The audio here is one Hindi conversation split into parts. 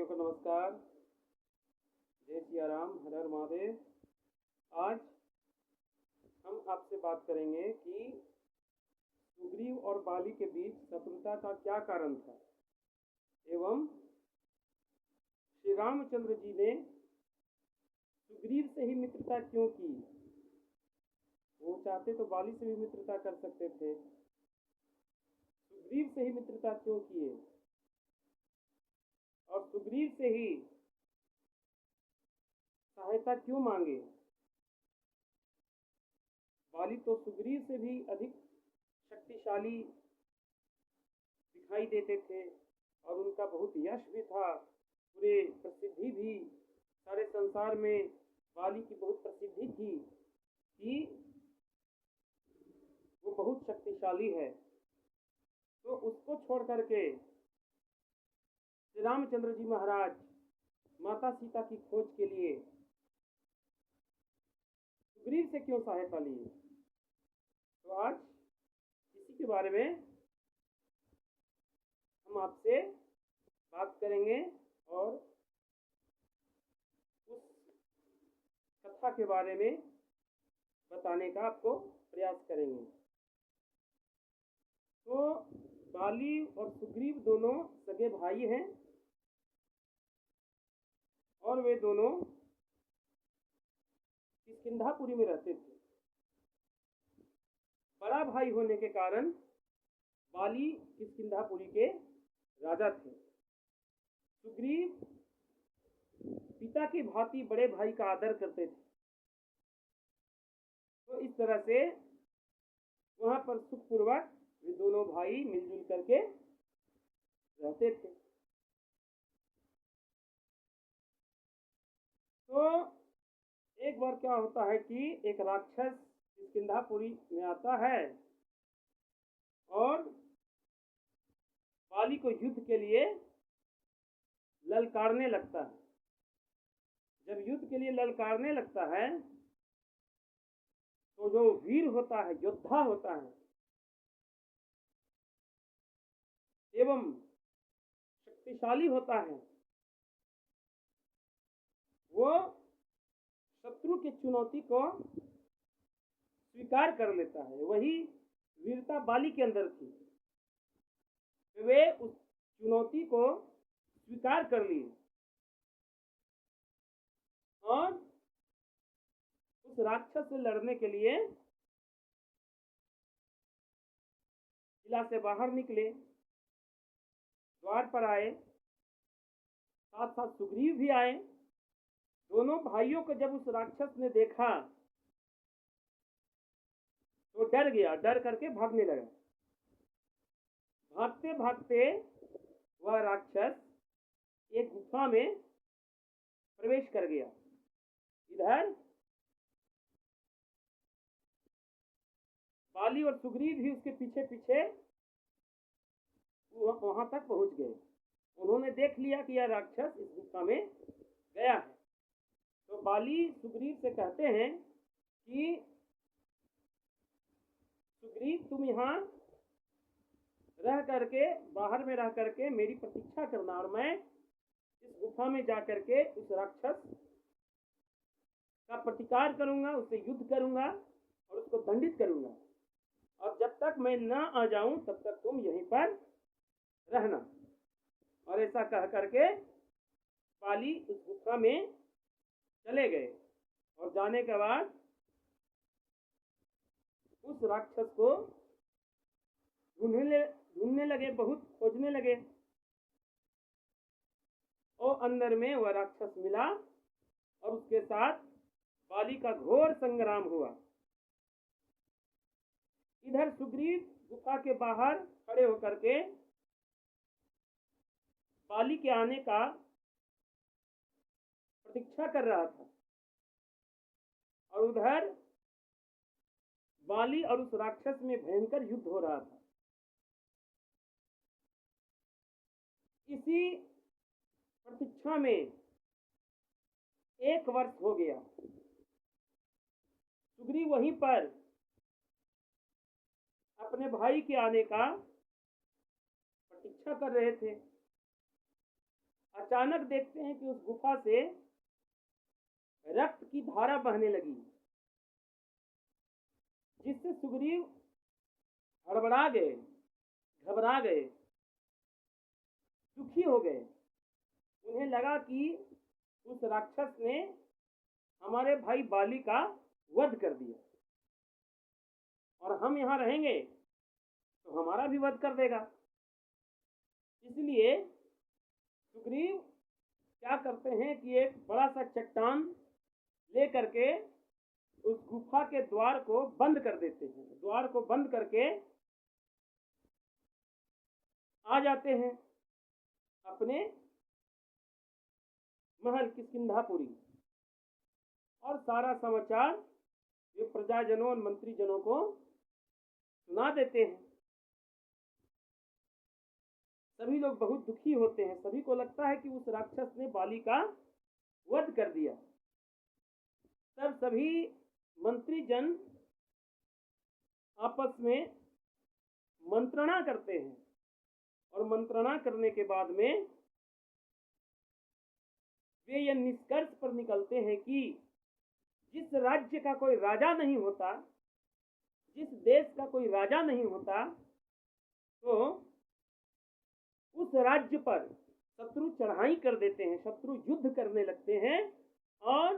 को नमस्कार। जय सिया राम, हर हर महादेव। आज हम आपसे बात करेंगे कि सुग्रीव और बाली के बीच शत्रुता का क्या कारण था एवं श्री रामचंद्र जी ने सुग्रीव से ही मित्रता क्यों की। वो चाहते तो बाली से भी मित्रता कर सकते थे, सुग्रीव से ही मित्रता क्यों किए और सुग्रीव से ही सहायता क्यों मांगे। बाली तो सुग्रीव से भी अधिक शक्तिशाली दिखाई देते थे और उनका बहुत यश भी था, पूरे प्रसिद्धि भी सारे संसार में बाली की बहुत प्रसिद्धि थी कि वो बहुत शक्तिशाली है। तो उसको छोड़ करके श्री रामचंद्र जी महाराज माता सीता की खोज के लिए सुग्रीव से क्यों सहायता लिए। तो आज इसी के बारे में हम आपसे बात करेंगे और उस कथा के बारे में बताने का आपको प्रयास करेंगे। तो बाली और सुग्रीव दोनों सगे भाई हैं और वे दोनों किष्किंधापुरी में रहते थे। बड़ा भाई होने के कारण बाली किष्किंधापुरी के राजा थे। सुग्रीव पिता की भांति बड़े भाई का आदर करते थे। तो इस तरह से वहां पर सुखपूर्वक वे दोनों भाई मिलजुल करके रहते थे। तो एक बार क्या होता है कि एक राक्षस किष्किंधापुरी में आता है और बाली को युद्ध के लिए ललकारने लगता है। जब युद्ध के लिए ललकारने लगता है तो जो वीर होता है, योद्धा होता है एवं शक्तिशाली होता है, वो शत्रु की चुनौती को स्वीकार कर लेता है। वही वीरता बाली के अंदर थी। वे उस चुनौती को स्वीकार कर लिए और उस राक्षस से लड़ने के लिए किला से बाहर निकले, द्वार पर आए, साथ साथ सुग्रीव भी आए। दोनों भाइयों को जब उस राक्षस ने देखा तो डर गया, डर करके भागने लगा। भागते भागते वह राक्षस एक गुफा में प्रवेश कर गया। इधर बाली और सुग्रीव भी उसके पीछे पीछे वहां तक पहुंच गए। उन्होंने देख लिया कि यह राक्षस इस गुफा में गया है। तो बाली सुग्रीव से कहते हैं कि सुग्रीव, तुम यहाँ रह करके, बाहर में रह करके मेरी प्रतीक्षा करना और मैं इस गुफा में जा करके उस राक्षस का प्रतिकार करूंगा, उससे युद्ध करूंगा और उसको दंडित करूंगा। और जब तक मैं न आ जाऊं तब तक तुम यहीं पर रहना। और ऐसा कह करके बाली उस गुफा में चले गए और जाने के बाद उस राक्षस को ढूंढने लगे, बहुत खोजने लगे। और अंदर में वह राक्षस मिला और उसके साथ बाली का घोर संग्राम हुआ। इधर सुग्रीव गुफा के बाहर खड़े होकर के बाली के आने का प्रतीक्षा कर रहा था और उधर बाली और उस राक्षस में भयंकर युद्ध हो रहा था। इसी प्रतीक्षा में 1 वर्ष हो गया। सुग्रीव वहीं पर अपने भाई के आने का प्रतीक्षा कर रहे थे। अचानक देखते हैं कि उस गुफा से रक्त की धारा बहने लगी, जिससे सुग्रीव हड़बड़ा गए, घबरा गए, दुखी हो गए। उन्हें लगा कि उस राक्षस ने हमारे भाई बाली का वध कर दिया और हम यहाँ रहेंगे तो हमारा भी वध कर देगा। इसलिए सुग्रीव क्या करते हैं कि एक बड़ा सा चट्टान ले करके उस गुफा के द्वार को बंद कर देते हैं। द्वार को बंद करके आ जाते हैं अपने महल किष्किंधापुरी और सारा समाचार ये प्रजाजनों और मंत्रीजनों को सुना देते हैं। सभी लोग बहुत दुखी होते हैं। सभी को लगता है कि उस राक्षस ने बाली का वध कर दिया। तब सभी मंत्रीजन आपस में मंत्रणा करते हैं और मंत्रणा करने के बाद में वे यह निष्कर्ष पर निकलते हैं कि जिस राज्य का कोई राजा नहीं होता, जिस देश का कोई राजा नहीं होता, तो उस राज्य पर शत्रु चढ़ाई कर देते हैं, शत्रु युद्ध करने लगते हैं और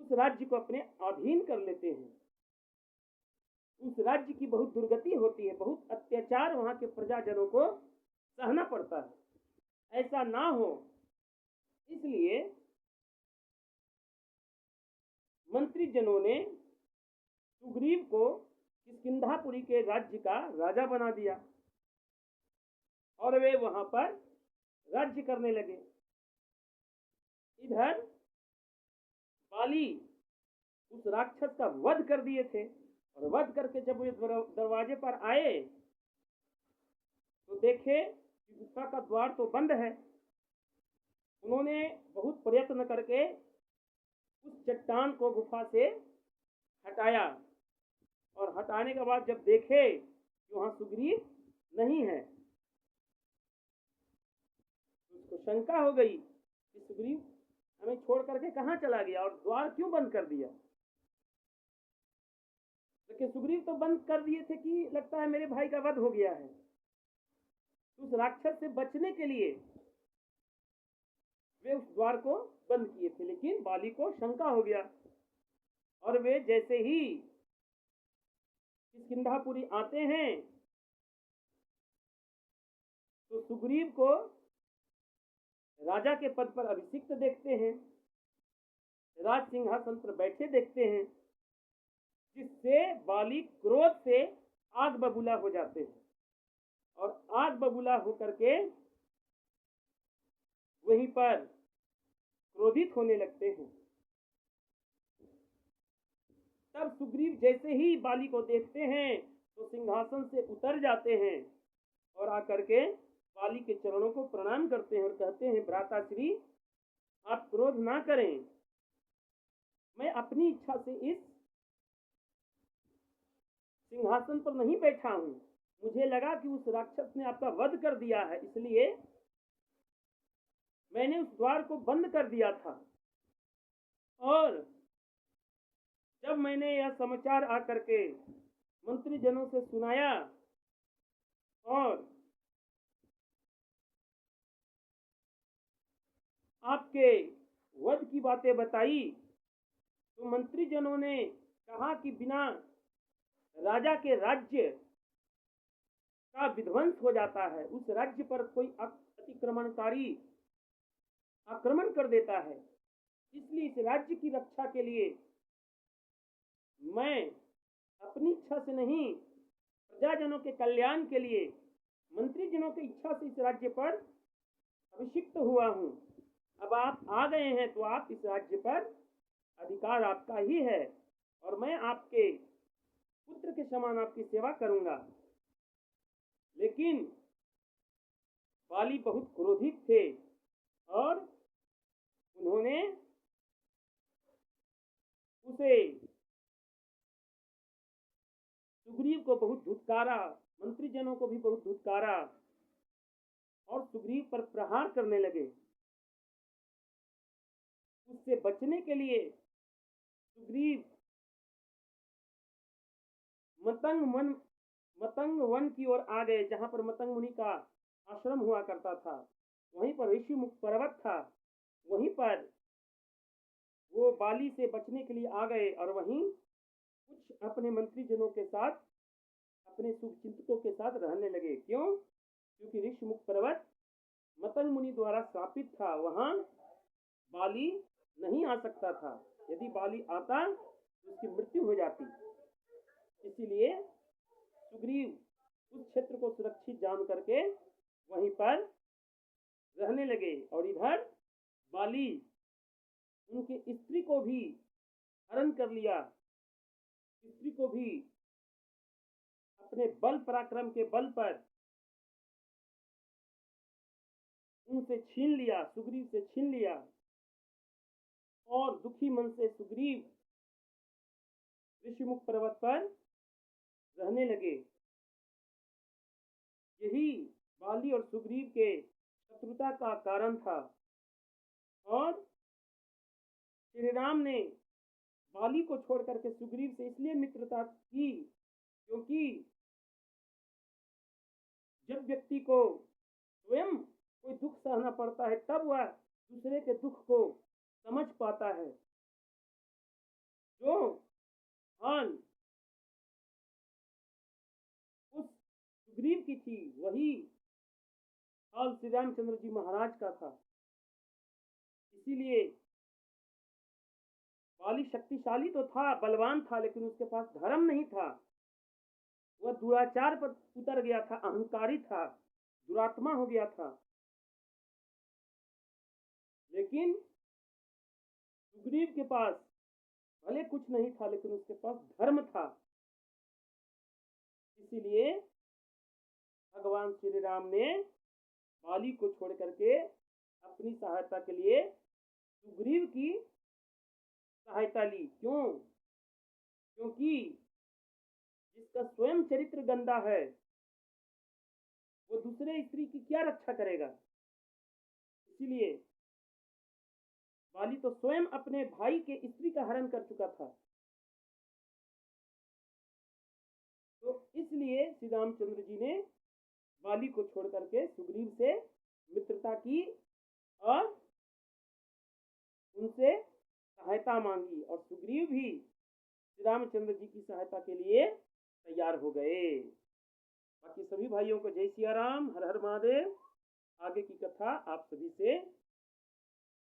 उस राज्य को अपने अधीन कर लेते हैं। उस राज्य की बहुत दुर्गति होती है, बहुत अत्याचार वहां के प्रजाजनों को सहना पड़ता है। ऐसा ना हो इसलिए मंत्रीजनों ने सुग्रीव को किष्किंधापुरी के राज्य का राजा बना दिया और वे वहां पर राज्य करने लगे। इधर बाली उस राक्षस का वध कर दिए थे और वध करके जब वे दरवाजे पर आए तो देखे कि गुफा का द्वार तो बंद है। उन्होंने बहुत प्रयत्न करके उस चट्टान को गुफा से हटाया और हटाने के बाद जब देखे कि वहां सुग्रीव नहीं है, उसको शंका हो गई कि सुग्रीव हमें छोड़ करके कहां चला गया और द्वार क्यों बंद कर दिया। लेकिन सुग्रीव तो बंद कर दिए थे कि लगता है मेरे भाई का वध हो गया है। उस राक्षस से बचने के लिए वे उस द्वार को बंद किए थे, लेकिन बाली को शंका हो गया और वे जैसे ही किष्किंधापुरी आते हैं तो सुग्रीव को राजा के पद पर अभिषिक्त देखते हैं, राज सिंहासन पर बैठे देखते हैं, जिससे बाली क्रोध से आग बबूला हो जाते हैं और आग बबूला होकर के वहीं पर क्रोधित होने लगते हैं। तब सुग्रीव जैसे ही बाली को देखते हैं तो सिंहासन से उतर जाते हैं और आकर के बाली के चरणों को प्रणाम करते हैं और कहते हैं, भ्राताश्री आप क्रोध ना करें, मैं अपनी इच्छा से इस सिंहासन पर नहीं बैठा हूं। मुझे लगा कि उस राक्षस ने आपका वध कर दिया है, इसलिए मैंने उस द्वार को बंद कर दिया था। और जब मैंने यह समाचार आकर के मंत्रीजनों से सुनाया और आपके वध की बातें बताई तो मंत्रीजनों ने कहा कि बिना राजा के राज्य का विध्वंस हो जाता है, उस राज्य पर कोई अतिक्रमणकारी आक्रमण कर देता है, इसलिए इस राज्य की रक्षा के लिए मैं अपनी इच्छा से नहीं, प्रजाजनों के कल्याण के लिए मंत्रीजनों की इच्छा से इस राज्य पर अभिषिक्त हुआ हूं। अब आप आ गए हैं तो आप इस राज्य पर अधिकार आपका ही है और मैं आपके पुत्र के समान आपकी सेवा करूंगा। लेकिन बाली बहुत क्रोधित थे और उन्होंने उसे सुग्रीव को बहुत धुतकारा, मंत्रीजनों को भी बहुत धुतकारा और सुग्रीव पर प्रहार करने लगे। उससे बचने के लिए सुग्रीव मतंग वन की ओर आ गए, जहां पर मतंग मुनि का आश्रम हुआ करता था। वहीं पर ऋषिमुख पर्वत था। वहीं पर वो बाली से बचने के लिए आ गए और वहीं कुछ अपने मंत्रीजनों के साथ, अपने शुभचिंतकों के साथ रहने लगे। क्यों? क्योंकि ऋषिमुख पर्वत मतंग मुनि द्वारा श्रापित था। वहां बाली नहीं आ सकता था। यदि बाली आता तो उसकी मृत्यु हो जाती। इसीलिए सुग्रीव उस क्षेत्र को सुरक्षित जान करके वहीं पर रहने लगे। और इधर बाली उनकी स्त्री को भी हरण कर लिया। स्त्री को भी अपने बल पराक्रम के बल पर उनसे छीन लिया, सुग्रीव से छीन लिया। और दुखी मन से सुग्रीव ऋषिमुख पर्वत पर रहने लगे। यही बाली और सुग्रीव के शत्रुता का कारण था। और श्री राम ने बाली को छोड़ करके सुग्रीव से इसलिए मित्रता की, क्योंकि जब व्यक्ति को स्वयं कोई दुख सहना पड़ता है तब वह दूसरे के दुख को समझ पाता है। जो हान उस सुग्रीव की थी वही हाल श्री रामचंद्र जी महाराज का था। इसीलिए बाली शक्तिशाली तो था, बलवान था, लेकिन उसके पास धर्म नहीं था। वह दुराचार पर उतर गया था, अहंकारी था, दुरात्मा हो गया था। लेकिन सुग्रीव के पास भले कुछ नहीं था, लेकिन उसके पास धर्म था। इसीलिए भगवान श्री राम ने बाली को छोड़ करके अपनी सहायता के लिए सुग्रीव की सहायता ली। क्यों? क्योंकि जिसका स्वयं चरित्र गंदा है वो दूसरे स्त्री की क्या रक्षा करेगा। इसीलिए बाली तो स्वयं अपने भाई के स्त्री का हरण कर चुका था। तो इसलिए श्री रामचंद्र जी ने बाली को छोड़ करके सुग्रीव से मित्रता की और उनसे सहायता मांगी। और सुग्रीव भी श्री रामचंद्र जी की सहायता के लिए तैयार हो गए। बाकी सभी भाइयों को जय सिया राम, हर हर महादेव। आगे की कथा आप सभी से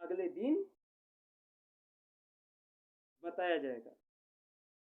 अगले दिन बताया जाएगा।